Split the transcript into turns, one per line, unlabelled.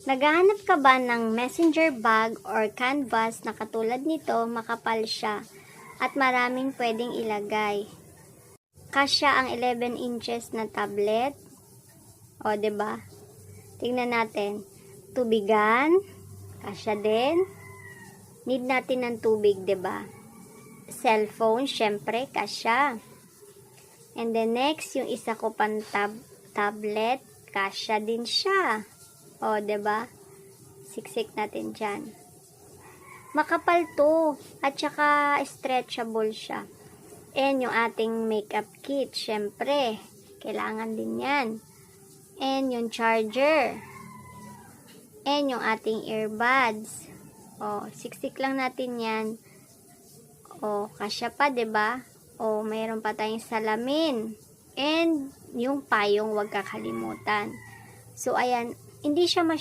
Naghahanap ka ba ng messenger bag or canvas na katulad nito, makapal siya at maraming pwedeng ilagay? Kasya ang 11 inches na tablet. O, 'di ba? Tingnan natin. Tubigan, kasya din. Need natin ng tubig, 'di ba? Cellphone, syempre, kasya. And then next, yung isa ko pang tablet, kasya din siya. O, 'di ba? Siksik natin diyan. Makapal 'to at saka stretchable siya. And yung ating makeup kit, syempre, kailangan din 'yan. And yung charger. And yung ating earbuds. O, siksik lang natin 'yan. O, kasya pa, 'di ba? O, mayroon pa tayong salamin. And yung payong, huwag kakalimutan. So, ayan, hindi siya masyadong